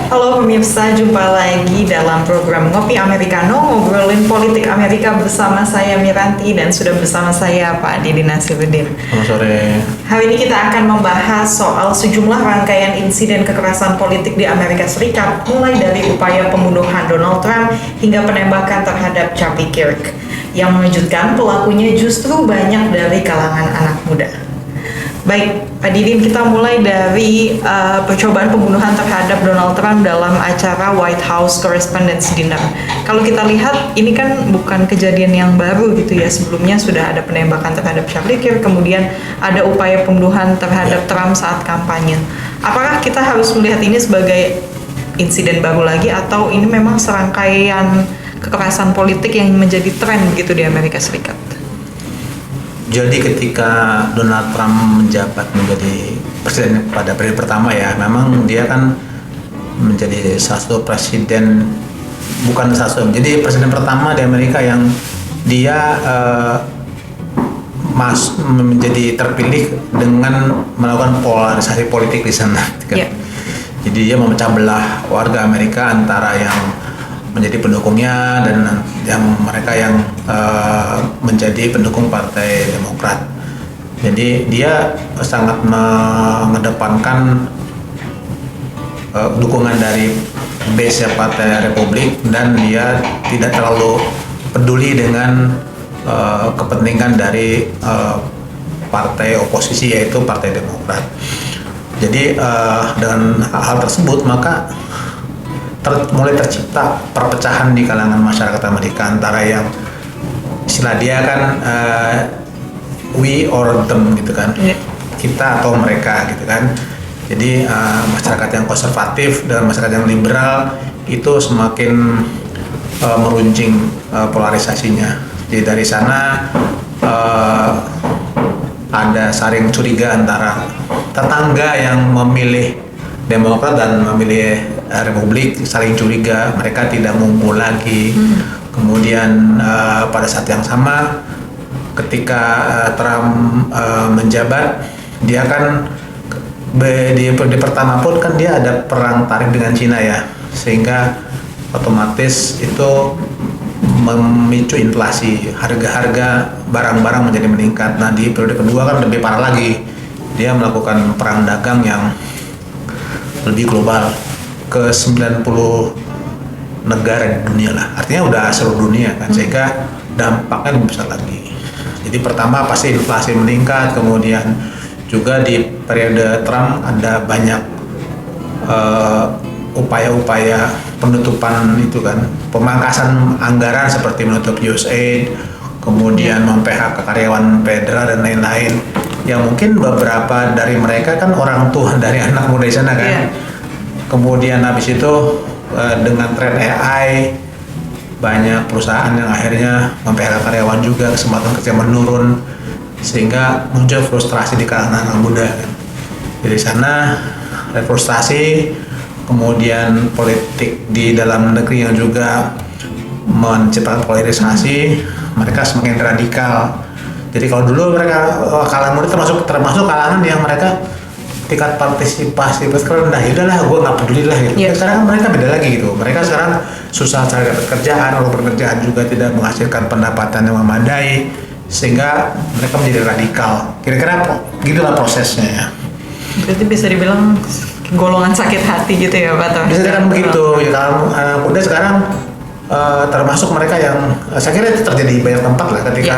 Halo pemirsa, jumpa lagi dalam program Ngopi Americano, ngobrolin politik Amerika bersama saya Miranti dan sudah bersama saya Pak Didi Nasiruddin. Selamat sore. Hari ini kita akan membahas soal sejumlah rangkaian insiden kekerasan politik di Amerika Serikat, mulai dari upaya pembunuhan Donald Trump hingga penembakan terhadap Charlie Kirk. Yang mengejutkan, pelakunya justru banyak dari kalangan anak muda. Baik, Pak Didin, kita mulai dari percobaan pembunuhan terhadap Donald Trump dalam acara White House Correspondents' Dinner. Kalau kita lihat, ini kan bukan kejadian yang baru gitu ya. Sebelumnya sudah ada penembakan terhadap Charlie Kirk, kemudian ada upaya pembunuhan terhadap Trump saat kampanye. Apakah kita harus melihat ini sebagai insiden baru lagi, atau ini memang serangkaian kekerasan politik yang menjadi tren begitu di Amerika Serikat? Jadi ketika Donald Trump menjabat menjadi presiden pada periode pertama ya, memang dia kan menjadi salah satu presiden, bukan salah satu, jadi presiden pertama di Amerika yang dia menjadi terpilih dengan melakukan polarisasi politik di sana. Yeah. Jadi dia memecah belah warga Amerika antara yang menjadi pendukungnya dan yang mereka yang menjadi pendukung Partai Demokrat. Jadi dia sangat mengedepankan dukungan dari base Partai Republik, dan dia tidak terlalu peduli dengan kepentingan dari partai oposisi, yaitu Partai Demokrat. Jadi dengan hal tersebut maka mulai tercipta perpecahan di kalangan masyarakat Amerika antara yang istilah dia kan we or them gitu kan, kita atau mereka gitu kan. Jadi masyarakat yang konservatif dan masyarakat yang liberal itu semakin meruncing polarisasinya. Jadi dari sana ada saling curiga antara tetangga yang memilih Demokrat dan memilih Republik, saling curiga, mereka tidak ngumpul lagi. Kemudian pada saat yang sama ketika Trump menjabat, dia kan di pertama pun kan dia ada perang tarif dengan Cina ya, sehingga otomatis itu memicu inflasi, harga-harga barang-barang menjadi meningkat. Nah di periode kedua kan lebih parah lagi, dia melakukan perang dagang yang lebih global ke 90 negara di dunia lah, artinya udah seluruh dunia kan, sehingga dampaknya lebih besar lagi. Jadi pertama pasti inflasi meningkat, kemudian juga di periode Trump ada banyak upaya-upaya penutupan itu kan, pemangkasan anggaran seperti menutup USAID, kemudian mem-PHK karyawan federal dan lain-lain, yang mungkin beberapa dari mereka kan orang tua dari anak muda di sana kan. Kemudian habis itu dengan tren AI, banyak perusahaan yang akhirnya mem-PHK karyawan juga, kesempatan kerja menurun, sehingga muncul frustrasi di kalangan anak muda kan. Dari sana ada frustasi, kemudian politik di dalam negeri yang juga menciptakan polarisasi, mereka semakin radikal. Jadi kalau dulu mereka kalangan muda termasuk kalangan yang mereka tingkat partisipasi rendah, ya udahlah gue nggak peduli lah gitu. Sekarang kan mereka beda lagi gitu, mereka sekarang susah cari pekerjaan, kalau pekerjaan juga tidak menghasilkan pendapatan yang memadai, sehingga mereka menjadi radikal. Kira-kira gitulah prosesnya ya. Berarti bisa dibilang golongan sakit hati gitu ya Pak? Bisa kan begitu ya, kalau anak muda sekarang termasuk mereka yang saya kira itu terjadi di banyak tempat lah, ketika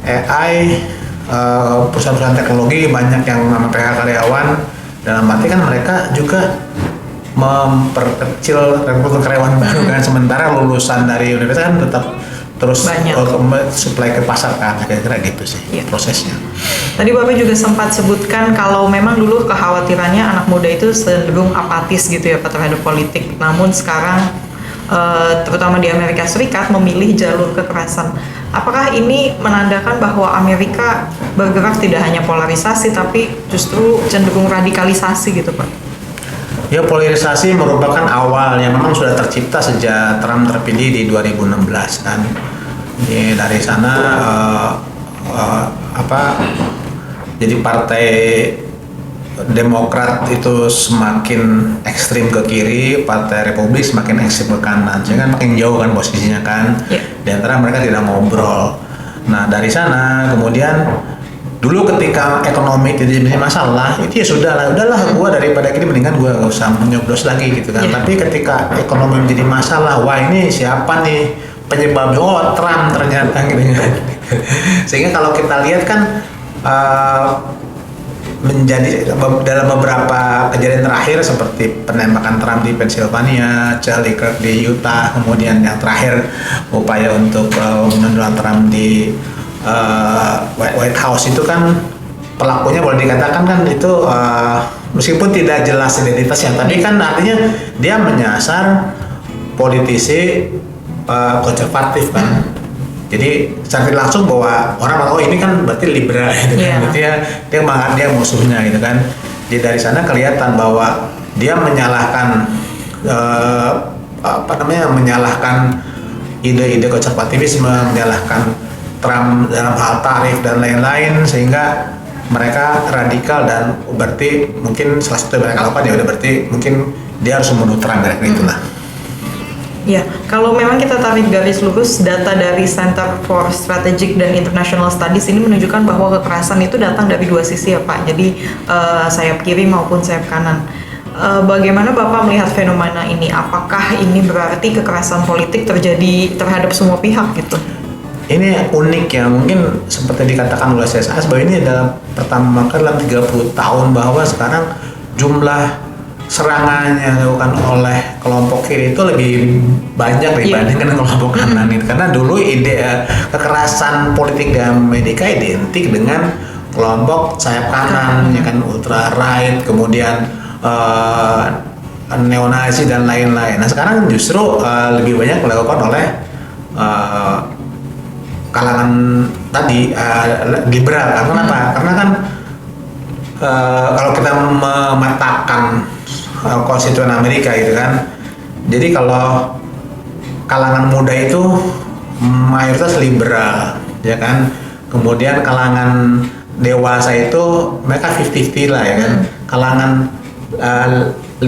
AI, perusahaan-perusahaan teknologi banyak yang mem-PHK karyawan, dalam arti kan mereka juga memperkecil rekrutmen karyawan baru kan, sementara lulusan dari universitas kan tetap terus supply ke pasar kan, kira-kira gitu sih prosesnya. Tadi Bapak juga sempat sebutkan kalau memang dulu kekhawatirannya anak muda itu cenderung apatis gitu ya Pak terhadap politik, namun sekarang terutama di Amerika Serikat memilih jalur kekerasan. Apakah ini menandakan bahwa Amerika bergerak tidak hanya polarisasi tapi justru cenderung radikalisasi gitu Pak? Ya, polarisasi merupakan awal yang memang sudah tercipta sejak Trump terpilih di 2016 kan. Dari sana jadi partai Demokrat itu semakin ekstrim ke kiri, Partai Republik semakin ekstrim ke kanan, sehingga makin jauh kan posisinya kan. Di antara mereka tidak ngobrol. Nah dari sana kemudian dulu ketika ekonomi tidak jadi masalah, itu ya udahlah gue daripada gini mendingan gue gak usah menyoblos lagi gitu kan. Tapi ketika ekonomi menjadi masalah, wah ini siapa nih penyebabnya? Oh Trump ternyata gitu kan. Sehingga kalau kita lihat kan menjadi dalam beberapa kejadian terakhir seperti penembakan Trump di Pennsylvania, Charlie Kirk di Utah, kemudian yang terakhir upaya untuk menundang Trump di White House itu kan pelakunya boleh dikatakan kan itu meskipun tidak jelas identitasnya, tapi kan artinya dia menyasar politisi konservatif kan. Jadi secara langsung bahwa orang tahu ini kan berarti liberal gitu kan, berarti dia musuhnya gitu kan. Jadi dari sana kelihatan bahwa dia menyalahkan menyalahkan ide-ide konservativisme, menyalahkan Trump dalam hal tarif dan lain-lain, sehingga mereka radikal dan berarti mungkin salah satu yang mereka lakukan ya udah berarti mungkin dia harus membunuh Trump kayak itulah. Ya, kalau memang kita tarik garis lurus, data dari Center for Strategic dan International Studies ini menunjukkan bahwa kekerasan itu datang dari dua sisi ya Pak, jadi sayap kiri maupun sayap kanan. Bagaimana Bapak melihat fenomena ini? Apakah ini berarti kekerasan politik terjadi terhadap semua pihak gitu? Ini unik ya, mungkin seperti dikatakan oleh CSAS bahwa ini adalah pertama kali dalam 30 tahun bahwa sekarang jumlah serangan yang dilakukan oleh kelompok kiri itu lebih banyak dibandingkan kelompok kanan itu. Karena dulu ide kekerasan politik di Amerika identik dengan kelompok sayap kanan, ya kan, ultra right, kemudian neonazi dan lain-lain. Nah sekarang justru lebih banyak dilakukan oleh kalangan tadi liberal. Karena apa? Karena kan kalau kita memetakan konstituen Amerika gitu kan, jadi kalau kalangan muda itu mayoritas liberal ya kan, kemudian kalangan dewasa itu mereka 50-50 lah ya kan, kalangan 50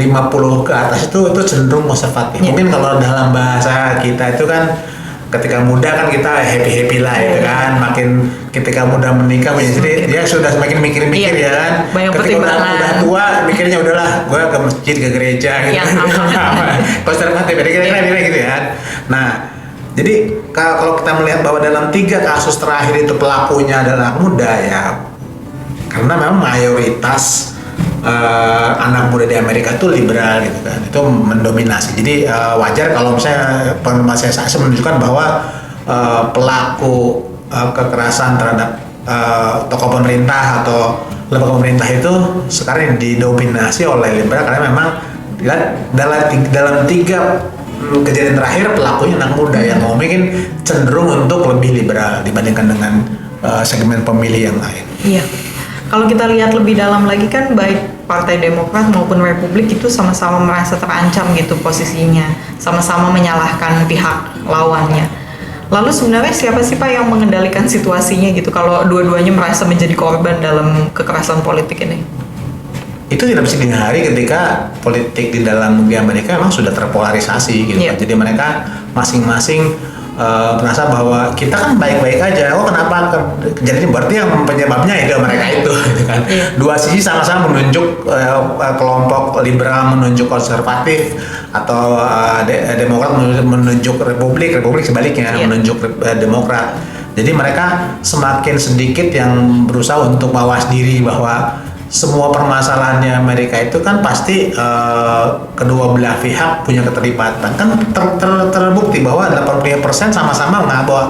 ke atas itu cenderung konservatif. Mungkin kalau dalam bahasa kita itu kan ketika muda kan kita happy lah gitu kan, makin ketika muda menikah punya istri dia sudah semakin mikir-mikir ya kan, ketika udah tua mikirnya udahlah gue ke masjid ke gereja gitu konservatif kira-kira gitu ya. Nah jadi kalau kita melihat bahwa dalam 3 kasus terakhir itu pelakunya adalah muda ya, karena memang mayoritas anak muda di Amerika itu liberal gitu kan, itu mendominasi. Jadi wajar kalau misalnya pengalaman saya menunjukkan bahwa pelaku kekerasan terhadap tokoh pemerintah atau lembaga pemerintah itu sekarang didominasi oleh liberal, karena memang dalam 3 kejadian terakhir pelakunya anak muda yang mungkin cenderung untuk lebih liberal dibandingkan dengan segmen pemilih yang lain. Iya. Kalau kita lihat lebih dalam lagi kan baik Partai Demokrat maupun Republik itu sama-sama merasa terancam gitu posisinya, sama-sama menyalahkan pihak lawannya. Lalu sebenarnya siapa sih Pak yang mengendalikan situasinya gitu kalau dua-duanya merasa menjadi korban dalam kekerasan politik ini? Itu tidak bisa dihindari ketika politik di dalam negeri Amerika memang sudah terpolarisasi gitu kan. Jadi mereka masing-masing merasa bahwa kita kan baik-baik aja, oh kenapa kejadian, berarti yang penyebabnya itu mereka itu gitu kan. Dua sisi sama-sama menunjuk kelompok liberal menunjuk konservatif, atau Demokrat menunjuk Republik sebaliknya menunjuk Demokrat. Jadi mereka semakin sedikit yang berusaha untuk mawas diri bahwa semua permasalahannya Amerika itu kan pasti kedua belah pihak punya keterlibatan. Kan terbukti bahwa 85% sama-sama menganggap bahwa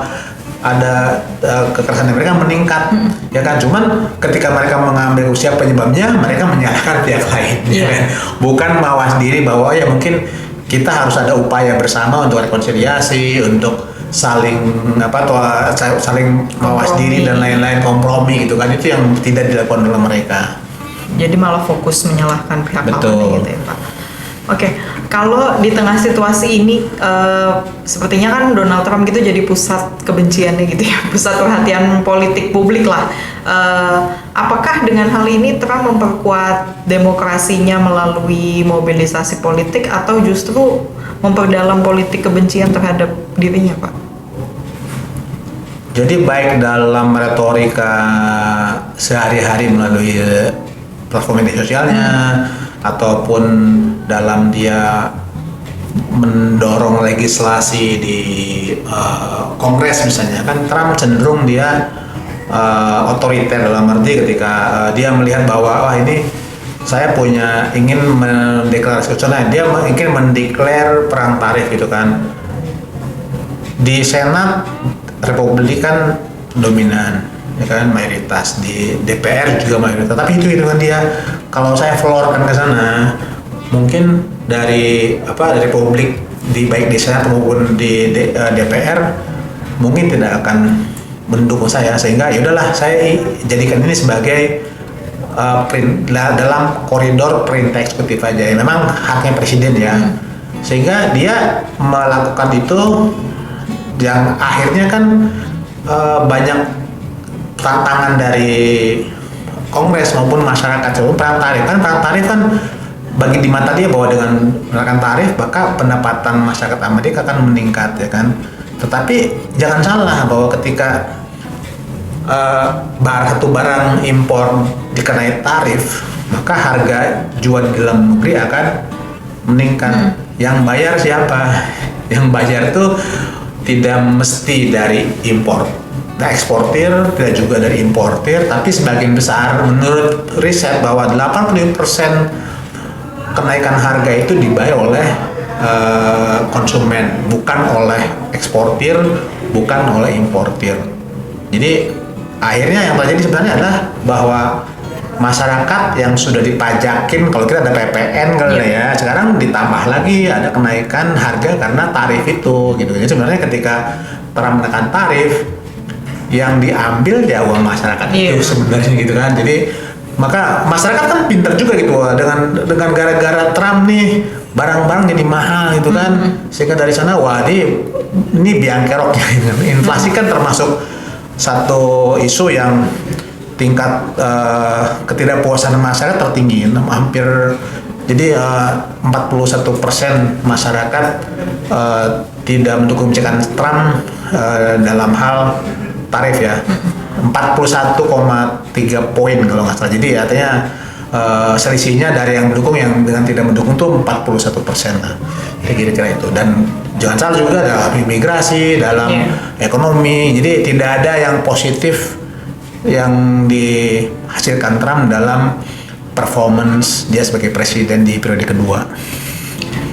ada kekerasan Amerika meningkat, ya kan. Cuman ketika mereka mengambil usia penyebabnya, mereka menyalahkan pihak lain, ya kan? Bukan mawas diri bahwa ya mungkin kita harus ada upaya bersama untuk rekonsiliasi, untuk saling mawas diri dan lain-lain, kompromi gitu kan. Itu yang tidak dilakukan oleh mereka. Jadi malah fokus menyalahkan pihak lawan gitu ya Pak. Oke, kalau di tengah situasi ini sepertinya kan Donald Trump gitu jadi pusat kebenciannya gitu ya, pusat perhatian politik publik lah. Apakah dengan hal ini Trump memperkuat demokrasinya melalui mobilisasi politik atau justru memperdalam politik kebencian terhadap dirinya, Pak? Jadi baik dalam retorika sehari-hari melalui platform media sosialnya ataupun dalam dia mendorong legislasi di Kongres misalnya, kan Trump cenderung dia otoriter dalam arti ketika dia melihat bahwa ini saya ingin mendeklarasikan, dia ingin mendeklar perang tarif gitu kan. Di Senat Republikan dominan, ya kan, mayoritas, di DPR juga mayoritas. Tapi itu hitungan dia. Kalau saya floorkan ke sana, mungkin dari Republik baik di Senat maupun di DPR mungkin tidak akan mendukung saya, sehingga yaudahlah saya jadikan ini sebagai dalam koridor perintah eksekutif aja. Memang haknya presiden ya, sehingga dia melakukan itu yang akhirnya kan banyak tantangan dari Kongres maupun masyarakat. Perang tarif kan bagi di mata dia bahwa dengan menerapkan tarif maka pendapatan masyarakat Amerika akan meningkat, ya kan. Tetapi jangan salah bahwa ketika satu barang impor dikenai tarif, maka harga jual di dalam negeri akan meningkat. Yang bayar siapa? Yang bayar itu tidak mesti dari eksportir, tidak juga dari importir, tapi sebagian besar menurut riset bahwa 80% kenaikan harga itu dibayar oleh konsumen, bukan oleh eksportir, bukan oleh importir. Jadi akhirnya yang terjadi sebenarnya adalah bahwa masyarakat yang sudah dipajakin, kalau kita ada PPN ya, sekarang ditambah lagi ada kenaikan harga karena tarif itu gitu. Jadi sebenarnya ketika Trump menekan tarif, yang diambil ya uang masyarakat itu sebenarnya gitu kan. Jadi maka masyarakat kan pintar juga gitu, dengan gara-gara Trump nih barang-barang jadi mahal gitu kan, sehingga dari sana ini biang keroknya. Inflasi kan termasuk satu isu yang tingkat ketidakpuasan masyarakat tertinggi, hampir jadi 41% masyarakat tidak mendukung kebijakan Trump dalam hal tarif ya, 41,3 poin kalau nggak salah. Jadi artinya selisihnya dari yang mendukung yang dengan tidak mendukung tuh 41% lah, kira-kira itu. Dan jangan salah juga dalam imigrasi, dalam ekonomi, jadi tidak ada yang positif yang dihasilkan Trump dalam performance dia sebagai presiden di periode kedua.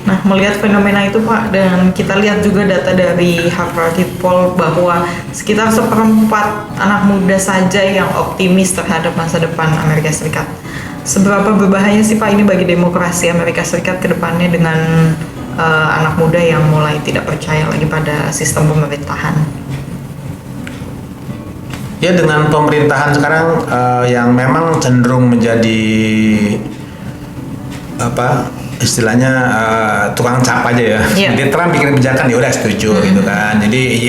Nah, melihat fenomena itu Pak, dan kita lihat juga data dari Harvard Poll bahwa sekitar 1/4 anak muda saja yang optimis terhadap masa depan Amerika Serikat. Seberapa berbahaya sih Pak ini bagi demokrasi Amerika Serikat ke depannya dengan anak muda yang mulai tidak percaya lagi pada sistem pemerintahan? Ya, dengan pemerintahan sekarang yang memang cenderung menjadi istilahnya tukang cap aja ya. Jadi Trump bikin kebijakan ya udah setuju gitu kan. Jadi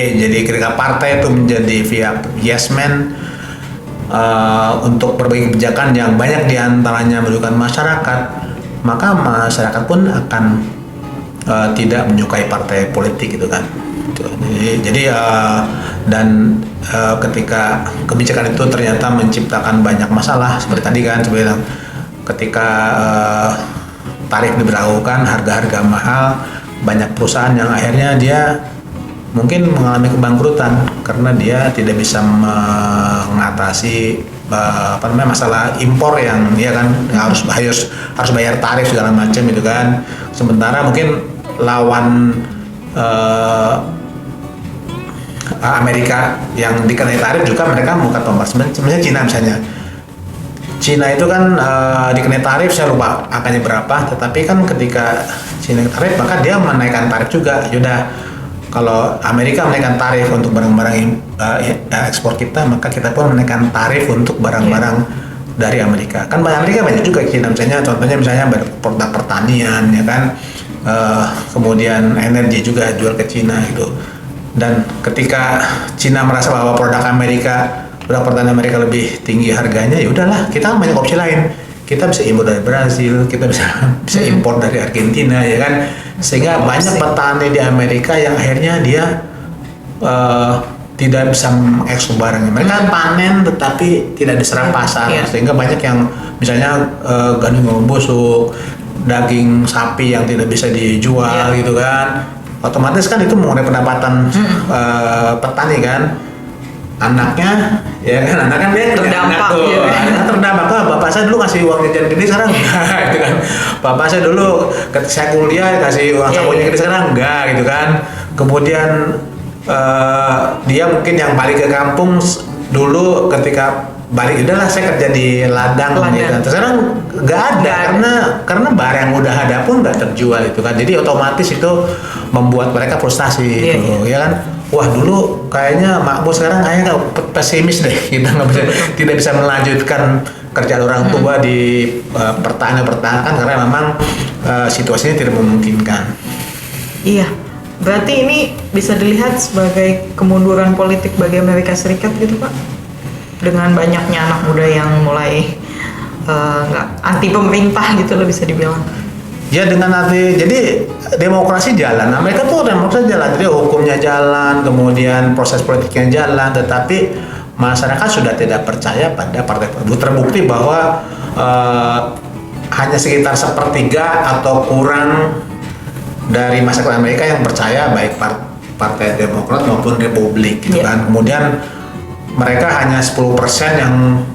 ketika partai itu menjadi via yes man untuk berbagai kebijakan yang banyak diantaranya merugikan masyarakat, maka masyarakat pun akan tidak menyukai partai politik gitu kan. Jadi ketika kebijakan itu ternyata menciptakan banyak masalah seperti tadi kan, sebenarnya ketika tarif diberlakukan, harga-harga mahal, banyak perusahaan yang akhirnya dia mungkin mengalami kebangkrutan karena dia tidak bisa mengatasi masalah impor yang dia kan harus bayar tarif segala macam itu kan. Sementara mungkin lawan Amerika yang dikenai tarif juga mereka bukan pembahasan. Sebenarnya Cina misalnya. Cina itu kan dikenai tarif, saya lupa angkanya berapa, tetapi kan ketika Cina tarif maka dia menaikkan tarif juga. Yaudah, kalau Amerika menaikkan tarif untuk barang-barang ekspor kita, maka kita pun menaikkan tarif untuk barang-barang dari Amerika. Kan Amerika banyak juga Cina misalnya, contohnya produk pertanian ya kan, kemudian energi juga jual ke Cina gitu. Dan ketika Cina merasa bahwa produk Amerika produk pertanian Amerika lebih tinggi harganya, ya udahlah, kita kan banyak opsi lain. Kita bisa impor dari Brasil, kita bisa impor dari Argentina, ya kan. Sehingga banyak petani di Amerika yang akhirnya dia tidak bisa mengekspor barangnya. Mereka panen tetapi tidak diserap pasar, sehingga banyak yang misalnya gandum busuk, daging sapi yang tidak bisa dijual gitu kan. Otomatis kan itu mengurangi pendapatan petani kan. Anaknya dia terdampak terdampak. Bapak saya dulu ngasih uang jajan gede, sekarang enggak gitu kan. Bapak saya dulu ketika saya kuliah kasih uang sakunya gede, sekarang enggak gitu kan. Kemudian dia mungkin yang balik ke kampung dulu, ketika balik udahlah saya kerja di ladang. Gitu. Sekarang nggak ada karena barang yang udah ada pun nggak terjual itu kan. Jadi otomatis itu membuat mereka frustasi gitu, ya kan. Wah, dulu kayaknya makmur, sekarang kayaknya pesimis deh, kita tidak bisa melanjutkan kerjaan orang tua di pertanian karena memang situasinya tidak memungkinkan. Iya, berarti ini bisa dilihat sebagai kemunduran politik bagi Amerika Serikat gitu Pak, dengan banyaknya anak muda yang mulai nggak anti pemerintah gitu loh, bisa dibilang. Ya, dengan arti, jadi demokrasi jalan, Amerika tuh demokrasi jalan, jadi hukumnya jalan, kemudian proses politiknya jalan, tetapi masyarakat sudah tidak percaya pada partai tersebut. Terbukti bahwa hanya sekitar 1/3 atau kurang dari masyarakat Amerika yang percaya baik partai Demokrat maupun Republik gitu kan. Kemudian mereka hanya 10% yang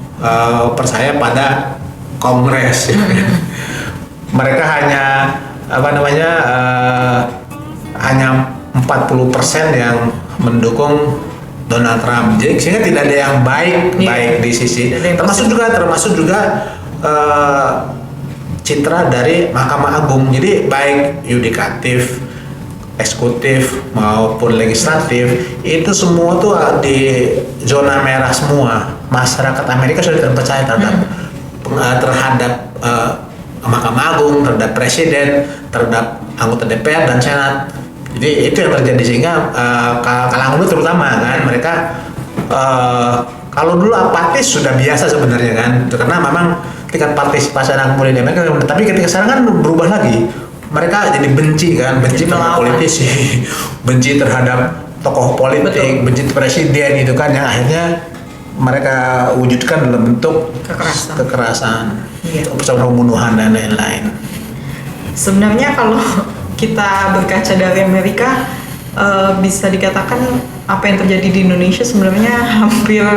percaya pada Kongres. Mereka hanya hanya 40% yang mendukung Donald Trump. Jadi sehingga tidak ada yang baik di sisi, termasuk juga citra dari Mahkamah Agung. Jadi baik yudikatif, eksekutif maupun legislatif itu semua tuh di zona merah semua. Masyarakat Amerika sudah terpercaya terhadap Mahkamah Agung, terhadap presiden, terhadap anggota DPR dan Senat. Jadi itu yang terjadi, sehingga kalangan muda terutama kan, mereka kalau dulu apatis sudah biasa sebenarnya kan, karena memang tingkat partisipasi anak muda di Amerika, tapi ketika sekarang kan berubah lagi. Mereka jadi benci terhadap politisi, benci terhadap tokoh politik, benci presiden gitu kan, yang akhirnya mereka wujudkan dalam bentuk kekerasan, pembunuhan dan lain-lain. Sebenarnya kalau kita berkaca dari Amerika, bisa dikatakan apa yang terjadi di Indonesia sebenarnya hampir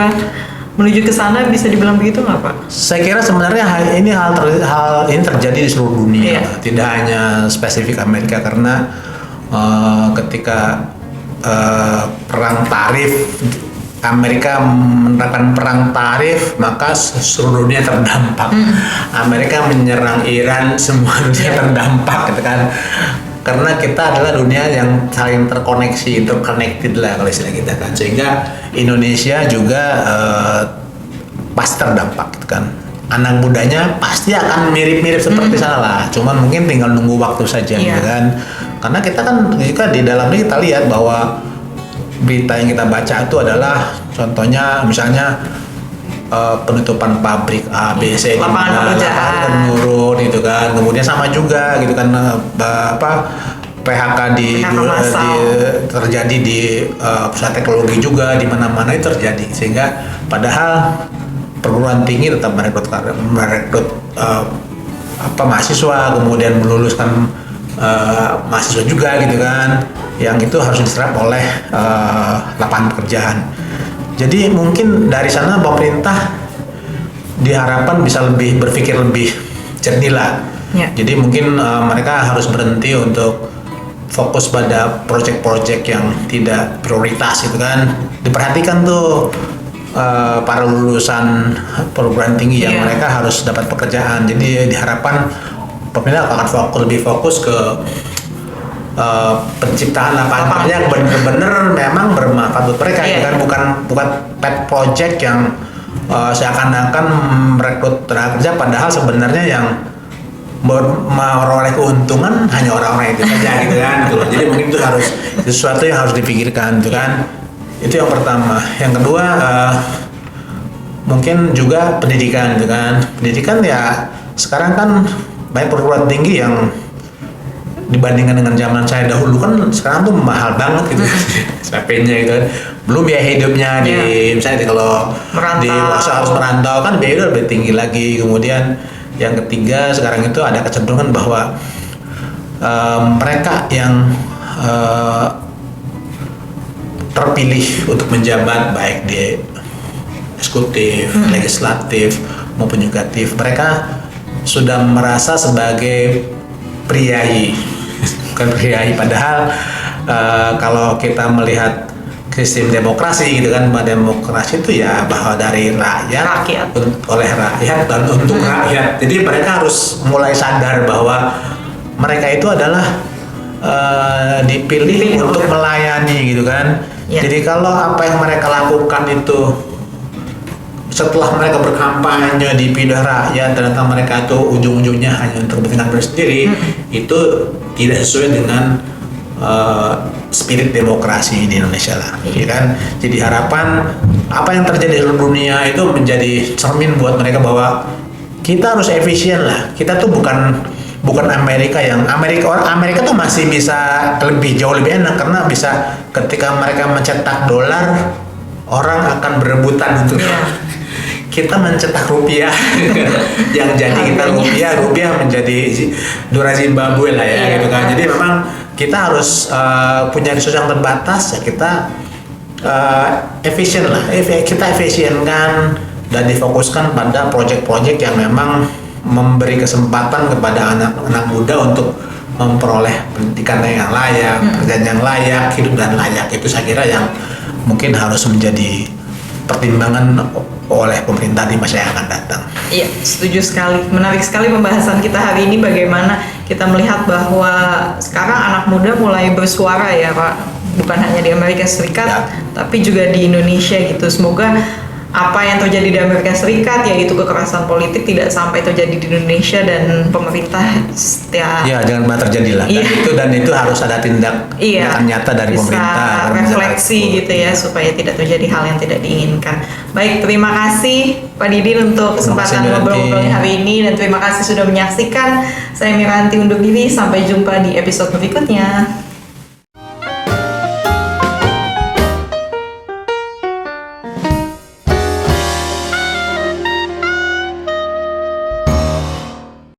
menuju ke sana, bisa dibilang begitu nggak Pak? Saya kira sebenarnya hal ini terjadi di seluruh dunia, tidak hanya spesifik Amerika, karena ketika perang tarif, Amerika menerapkan perang tarif, maka seluruh dunia terdampak. Amerika menyerang Iran, semua dunia terdampak gitu kan. Karena kita adalah dunia yang saling terkoneksi, interconnected lah kalau istilah kita kan. Sehingga Indonesia juga pasti terdampak gitu kan. Anak mudanya pasti akan mirip-mirip seperti sana lah. Cuman mungkin tinggal nunggu waktu saja gitu kan. Karena kita kan juga di dalamnya kita lihat bahwa berita yang kita baca itu adalah contohnya misalnya penutupan pabrik A, B, C, lapangan pekerjaan menurun gitu kan. Kemudian sama juga gitu kan, PHK terjadi di pusat teknologi juga, di mana-mana itu terjadi, sehingga padahal perguruan tinggi tetap merekrut mahasiswa, kemudian meluluskan mahasiswa juga gitu kan, yang itu harus diserap oleh lapangan pekerjaan. Jadi mungkin dari sana pemerintah diharapkan bisa berpikir lebih jernih lah. Jadi mungkin mereka harus berhenti untuk fokus pada proyek-proyek yang tidak prioritas gitu kan. Diperhatikan tuh para lulusan perguruan tinggi yang mereka harus dapat pekerjaan. Jadi diharapkan pemerintah akan lebih fokus ke penciptaan lapangan kerja yang benar-benar memang bermanfaat buat mereka, bukan pet project yang seakan-akan merekrut tenaga kerja, padahal sebenarnya yang meroleh keuntungan hanya orang-orang itu saja gitu kan. Jadi mungkin itu harus sesuatu yang harus dipikirkan gitu kan. Itu yang pertama. Yang kedua, mungkin juga pendidikan gitu kan. Pendidikan ya sekarang kan banyak perguruan tinggi yang dibandingkan dengan zaman saya dahulu kan sekarang tuh mahal banget gitu SPP-nya gitu kan. Belum biaya hidupnya di misalnya kalau di masa harus merantau kan biaya hidup lebih tinggi lagi. Kemudian yang ketiga sekarang itu ada kecenderungan bahwa mereka yang terpilih untuk menjabat baik di eksekutif, legislatif maupun yudikatif, mereka sudah merasa sebagai priai, bukan priai. Padahal kalau kita melihat sistem demokrasi gitu kan, demokrasi itu ya bahwa dari rakyat. Oleh rakyat dan untuk rakyat. Jadi mereka harus mulai sadar bahwa mereka itu adalah dipilih untuk melayani gitu kan. Jadi kalau apa yang mereka lakukan itu setelah mereka berkampanye dipilih rakyat, ternyata mereka itu ujung-ujungnya hanya untuk kepentingan sendiri, itu tidak sesuai dengan spirit demokrasi di Indonesia lah, ya kan? Jadi harapan apa yang terjadi di seluruh dunia itu menjadi cermin buat mereka bahwa kita harus efisien lah. Kita tuh bukan Amerika yang Amerika tuh masih bisa jauh lebih enak karena bisa ketika mereka mencetak dolar orang akan berebutan untuk kita mencetak rupiah yang jadi kita rupiah menjadi dolar Zimbabwe lah ya gitu kan. Jadi memang kita harus punya resource yang terbatas ya, kita efisien lah, kita efisienkan dan difokuskan pada proyek-proyek yang memang memberi kesempatan kepada anak-anak muda untuk memperoleh pendidikan yang layak, pekerjaan yang layak, hidup dan layak. Itu saya kira yang mungkin harus menjadi pertimbangan oleh pemerintah di masa yang akan datang. Iya, setuju sekali. Menarik sekali pembahasan kita hari ini, bagaimana kita melihat bahwa sekarang anak muda mulai bersuara ya Pak, bukan hanya di Amerika Serikat tapi juga di Indonesia gitu. Semoga apa yang terjadi di Amerika Serikat, yaitu kekerasan politik, tidak sampai terjadi di Indonesia, dan pemerintah jangan pernah terjadi lah. Dan itu harus ada tindak nyata dari pemerintah, refleksi gitu ya, supaya tidak terjadi hal yang tidak diinginkan. Baik, terima kasih Pak Didin untuk kesempatan ngobrol-ngobrol hari ini, dan terima kasih sudah menyaksikan. Saya Miranti undur diri, sampai jumpa di episode berikutnya.